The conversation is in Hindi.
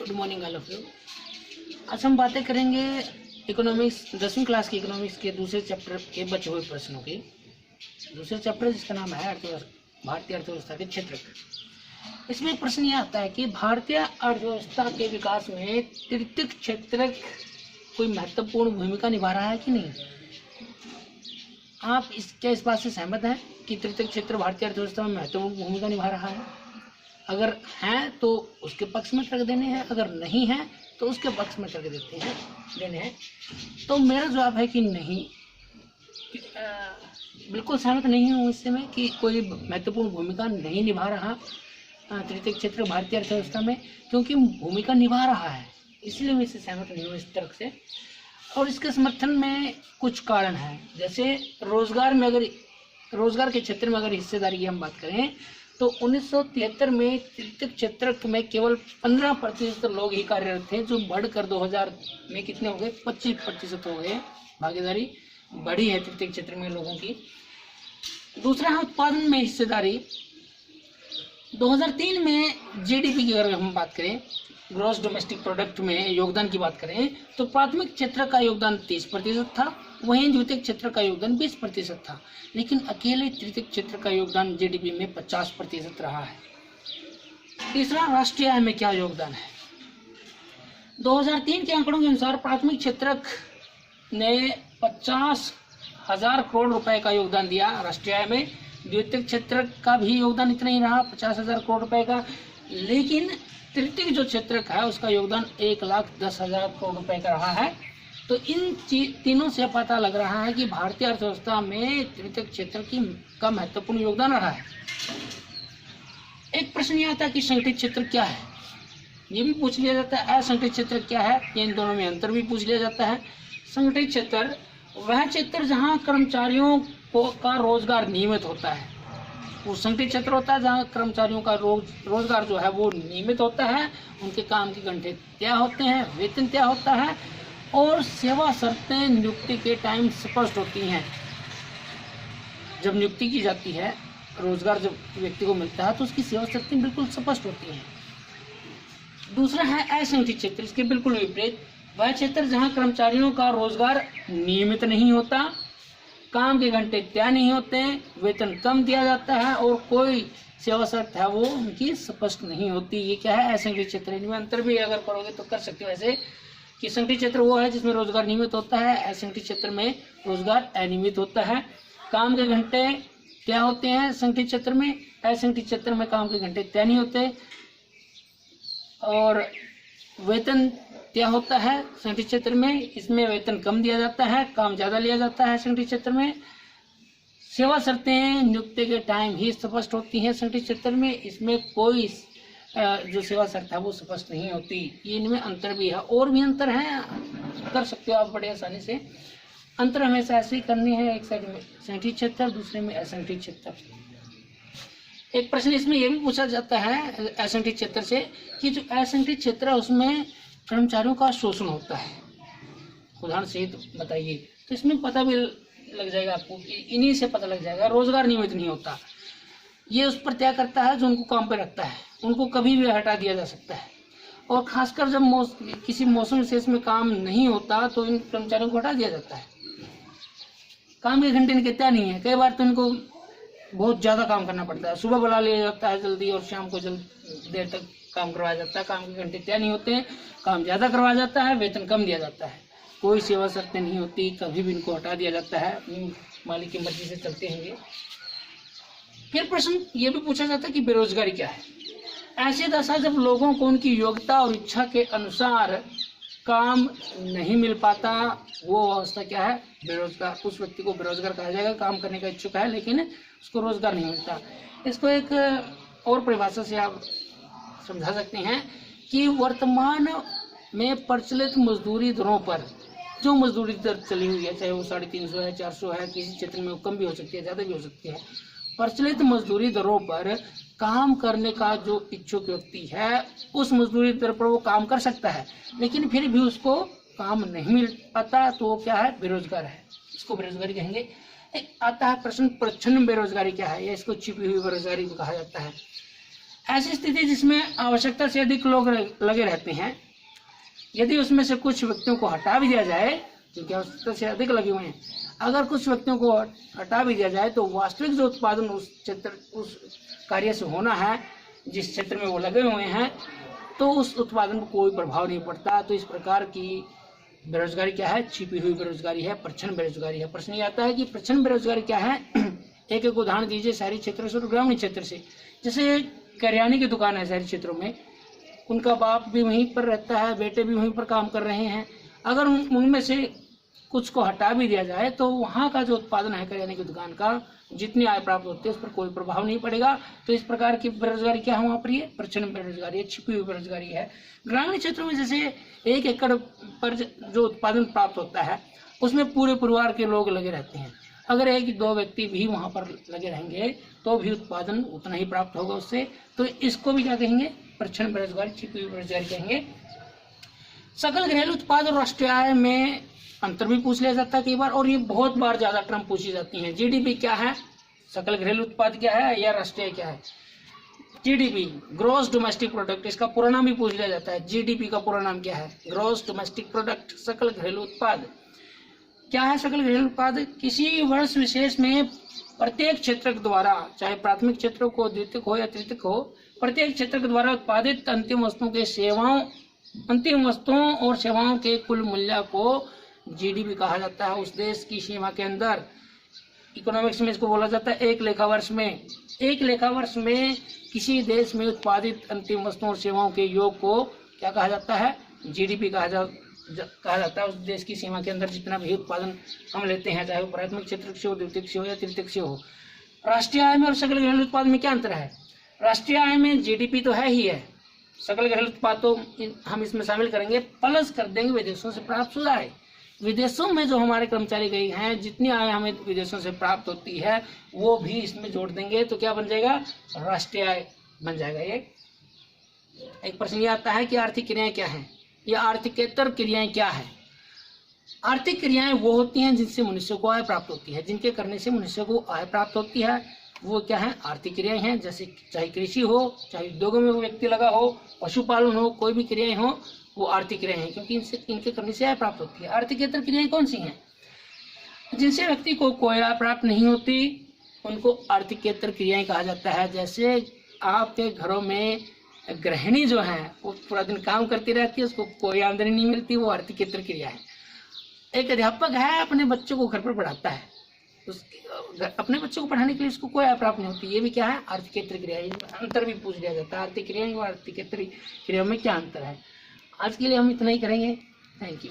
Good morning all of you. आज हम बातें करेंगे इकोनॉमिक्स 10वीं क्लास की इकोनॉमिक्स के दूसरे चैप्टर के बचे हुए प्रश्नों की। दूसरे चैप्टर जिसका नाम है भारतीय अर्थव्यवस्था के क्षेत्र। इसमें प्रश्न यह आता है कि भारतीय अर्थव्यवस्था के विकास में तृतीयक क्षेत्र कोई महत्वपूर्ण भूमिका निभा रहा है कि नहीं। आप इस बात से सहमत हैं कि तृतीयक क्षेत्र भारतीय अर्थव्यवस्था में महत्वपूर्ण भूमिका निभा रहा है? अगर हैं तो उसके पक्ष में तर्क देने हैं, अगर नहीं है तो उसके पक्ष में तर्क देने हैं। तो मेरा जवाब है कि नहीं, बिल्कुल सहमत नहीं हूँ इससे मैं कि कोई महत्वपूर्ण भूमिका नहीं निभा रहा तृतीयक क्षेत्र भारतीय अर्थव्यवस्था में, क्योंकि भूमिका निभा रहा है, इसलिए मैं इससे सहमत नहीं हूँ इस तर्क से। और इसके समर्थन में कुछ कारण हैं, जैसे रोजगार के क्षेत्र में अगर हिस्सेदारी की हम बात करें तो 1973 में तृतीयक क्षेत्र में केवल 15% लोग ही कार्यरत थे, जो बढ़कर 2000 में कितने हो गए, 25% हो गए। भागीदारी बढ़ी है तृतीयक क्षेत्र में लोगों की। दूसरा है उत्पादन में हिस्सेदारी। 2003 में जीडीपी की अगर हम बात करें, ग्रॉस डोमेस्टिक प्रोडक्ट में योगदान की बात करें तो प्राथमिक क्षेत्र का योगदान 30% था, वहीं द्वितीयक क्षेत्र का योगदान 20% था, लेकिन अकेले तृतीयक क्षेत्र का योगदान जीडीपी में 50% रहा है। तीसरा, राष्ट्रीय आय में क्या योगदान है। 2003 के आंकड़ों के अनुसार प्राथमिक क्षेत्र ने 50,000 करोड़ रुपए का योगदान दिया राष्ट्रीय आय में। द्वितीयक क्षेत्र का भी योगदान इतना ही रहा, 50,000 करोड़ रुपए का, लेकिन तृतीयक जो क्षेत्र है उसका योगदान 1,10,000 करोड़ रुपए का रहा है। तो इन तीनों से पता लग रहा है कि भारतीय अर्थव्यवस्था में तृतीयक क्षेत्र का महत्वपूर्ण योगदान रहा है। एक प्रश्न यह आता है कि संगठित क्षेत्र क्या है, ये भी पूछ लिया जाता है। असंगठित क्षेत्र क्या है, ये इन दोनों में अंतर भी पूछ लिया जाता है। संगठित क्षेत्र वह क्षेत्र जहाँ कर्मचारियों का रोजगार नियमित होता है, वो संगठित क्षेत्र होता है जहाँ कर्मचारियों का रोजगार जो है वो नियमित होता है, उनके काम के घंटे तय होते हैं, वेतन तय होता है और सेवा शर्तें नियुक्ति के टाइम स्पष्ट होती हैं। जब नियुक्ति की जाती है, रोजगार जब व्यक्ति को मिलता है तो उसकी सेवा शर्तें बिल्कुल स्पष्ट होती हैं। दूसरा है असंगठित क्षेत्र, इसके बिल्कुल विपरीत, वह क्षेत्र जहाँ कर्मचारियों का रोजगार नियमित नहीं होता, काम के घंटे तय नहीं होते, वेतन कम दिया जाता है और कोई सेवा शर्त है वो उनकी स्पष्ट नहीं होती। ये क्या है, असंगठित क्षेत्र। इनमें अंतर भी अगर करोगे तो कर सकते हो ऐसे कि संगठित क्षेत्र वो है जिसमें रोजगार नियमित होता है, असंगठित क्षेत्र में रोजगार अनियमित होता है। काम के घंटे तय होते हैं संगठित क्षेत्र में, असंगठित क्षेत्र में काम के घंटे तय नहीं होते और वेतन तय होता है संगठित क्षेत्र में, इसमें वेतन कम दिया जाता है, काम ज़्यादा लिया जाता है संगठित क्षेत्र में। सेवा शर्तें नियुक्ति के टाइम ही स्पष्ट होती हैं संगठित क्षेत्र में, इसमें कोई जो सेवा शर्त है वो स्पष्ट नहीं होती। ये इनमें अंतर भी है, और भी अंतर है, कर सकते हो आप बड़े आसानी से। अंतर हमेशा ऐसे ही करनी है, एक साइड में संगठित क्षेत्र, दूसरे में असंगठित क्षेत्र। एक प्रश्न इसमें यह भी पूछा जाता है असंगठित क्षेत्र से कि जो असंगठित क्षेत्र है उसमें कर्मचारियों का शोषण होता है, उदाहरण सहित बताइए। तो इसमें पता भी लग जाएगा आपको, इन्हीं से पता लग जाएगा। रोजगार नियमित नहीं होता, ये उस पर तय करता है जो उनको काम पे रखता है, उनको कभी भी हटा दिया जा सकता है। और खासकर जब किसी मौसम विशेष में काम नहीं होता तो इन कर्मचारियों को हटा दिया जाता है। काम के घंटे इनके तय नहीं है, कई बार तो इनको बहुत ज़्यादा काम करना पड़ता है, सुबह बुला लिया जाता है जल्दी और शाम को देर तक काम करवाया जाता है। काम के घंटे तय नहीं होते हैं, काम ज़्यादा करवाया जाता है, वेतन कम दिया जाता है, कोई सेवा शर्तें नहीं होती, कभी भी इनको हटा दिया जाता है, अपनी मालिक की मर्जी से चलते हैं ये। फिर प्रश्न ये भी पूछा जाता है कि बेरोजगारी क्या है। ऐसी दशा जब लोगों को उनकी योग्यता और इच्छा के अनुसार काम नहीं मिल पाता, वो अवस्था क्या है, बेरोजगार। उस व्यक्ति को बेरोजगार कहा जाएगा, काम करने का इच्छुक है लेकिन उसको रोजगार नहीं मिलता। इसको एक और परिभाषा से आप समझा सकते हैं कि वर्तमान में प्रचलित मजदूरी दरों पर, जो मजदूरी दर चली हुई है, चाहे वो 350 है, 400 है, किसी क्षेत्र में वो कम भी हो सकती है, ज़्यादा भी हो सकती है, प्रचलित मजदूरी दरों पर काम करने का जो इच्छुक व्यक्ति है उस मजदूरी दर पर वो काम कर सकता है, लेकिन फिर भी उसको काम नहीं मिल पाता, तो वो क्या है, बेरोजगार है। इसको बेरोजगारी कहेंगे। एक आता है प्रश्न, प्रच्छन्न बेरोजगारी क्या है, या इसको छिपी हुई बेरोजगारी भी कहा जाता है। ऐसी स्थिति जिसमें आवश्यकता से अधिक लोग लगे रहते हैं, यदि उसमें से कुछ व्यक्तियों को हटा भी दिया जाए, क्योंकि आवश्यकता से अधिक लगे हुए हैं, अगर कुछ व्यक्तियों को हटा भी दिया जाए तो वास्तविक जो उत्पादन उस कार्य से होना है जिस क्षेत्र में वो लगे हुए हैं, तो उस उत्पादन को कोई प्रभाव नहीं पड़ता। तो इस प्रकार की बेरोजगारी क्या है? छिपी हुई बेरोजगारी है, प्रच्छन्न बेरोजगारी है। प्रश्न ये आता है कि प्रच्छन्न बेरोजगारी क्या है? एक एक उदाहरण दीजिए शहरी क्षेत्र से और ग्रामीण क्षेत्र से। जैसे करियाने की दुकान है शहरी क्षेत्रों में, उनका बाप भी वहीं पर रहता है, बेटे भी वहीं पर काम कर रहे हैं। अगर उनमें से कुछ को हटा भी दिया जाए तो वहाँ का जो उत्पादन है करियाने की दुकान का, जितनी आय प्राप्त होती है उस पर कोई प्रभाव नहीं पड़ेगा। तो इस प्रकार की बेरोजगारी क्या है वहाँ पर? ये प्रच्छन्न बेरोजगारी है, छिपी हुई बेरोजगारी है। ग्रामीण क्षेत्रों में जैसे 1 एकड़ पर जो उत्पादन प्राप्त होता है उसमें पूरे परिवार के लोग लगे रहते हैं। अगर 1-2 व्यक्ति भी वहाँ पर लगे रहेंगे तो भी उत्पादन उतना ही प्राप्त होगा उससे। तो इसको भी क्या कहेंगे? प्रच्छन्न बेरोजगारी, छिपी हुई बेरोजगारी कहेंगे। सकल घरेलू उत्पाद और राष्ट्रीय आय में अंतर भी पूछ लिया जाता है कई बार, और ये बहुत बार ज्यादा टर्म पूछी जाती हैं। जीडीपी क्या है, सकल घरेलू उत्पाद क्या है, या राष्ट्रीय क्या है? जीडीपी, ग्रॉस डोमेस्टिक प्रोडक्ट, इसका पूरा नाम भी पूछ लिया जाता है। जीडीपी का पूरा नाम क्या है? ग्रॉस डोमेस्टिक प्रोडक्ट, सकल घरेलू उत्पाद। क्या है सकल घरेलू उत्पाद? किसी वर्ष विशेष में प्रत्येक क्षेत्र के द्वारा, चाहे प्राथमिक क्षेत्रों को, द्वितीयक हो या तृतीयक हो, प्रत्येक क्षेत्र के द्वारा उत्पादित अंतिम वस्तुओं और सेवाओं के कुल मूल्य को जीडीपी कहा जाता है। उस देश की सीमा के अंदर, इकोनॉमिक्स में इसको बोला जाता है एक लेखा वर्ष में किसी देश में उत्पादित अंतिम वस्तुओं और सेवाओं के योग को क्या कहा जाता है? जीडीपी कहा जाता है। उस देश की सीमा के अंदर जितना भी उत्पादन हम लेते हैं, चाहे वो प्राथमिक क्षेत्र से हो, द्वितीयक से हो या तृतीयक से हो। राष्ट्रीय आय में और सकल घरेलू उत्पाद में क्या अंतर है? राष्ट्रीय आय में जीडीपी तो है ही है, सकल घरेलू उत्पाद तो हम इसमें शामिल करेंगे, प्लस कर देंगे विदेशों से प्राप्त हुआ आय। विदेशों में जो हमारे कर्मचारी गए हैं, जितनी आय हमें विदेशों से प्राप्त होती है वो भी इसमें जोड़ देंगे, तो क्या बन जाएगा? राष्ट्रीय आय बन जाएगा। ये एक प्रश्न ये आता है कि आर्थिक क्रियाएं क्या हैं, या आर्थिकेतर क्रियाएं क्या है? आर्थिक क्रियाएं वो होती हैं जिनसे मनुष्य को आय प्राप्त होती है, जिनके करने से मनुष्य को आय प्राप्त होती है, वो क्या है? आर्थिक क्रियाएं हैं। जैसे चाहे कृषि हो, चाहे उद्योगों में वो व्यक्ति लगा हो, पशुपालन हो, कोई भी क्रियाएं हो, वो आर्थिक क्रियाएं हैं, क्योंकि इनके करने से आय प्राप्त होती है। आर्थिकेतर क्रियाएं कौन सी हैं? जिनसे व्यक्ति को कोई आय प्राप्त नहीं होती उनको आर्थिकेतर क्रियाएं कहा जाता है। जैसे आपके घरों में गृहिणी जो है वो पूरा दिन काम करती रहती है, उसको कोई आमदनी नहीं मिलती, वो आर्थिकेतर क्रिया है। एक अध्यापक है, अपने बच्चों को घर पर पढ़ाता है, अपने बच्चों को पढ़ाने के लिए उसको कोई आय प्राप्त नहीं होती, ये भी क्या है? आर्थिकेतर क्रिया है। अंतर भी पूछ लिया जाता है, आर्थिक क्रियाएं और आर्थिकेतर क्रियाओं में क्या अंतर है। आज के लिए हम इतना ही करेंगे। Thank you.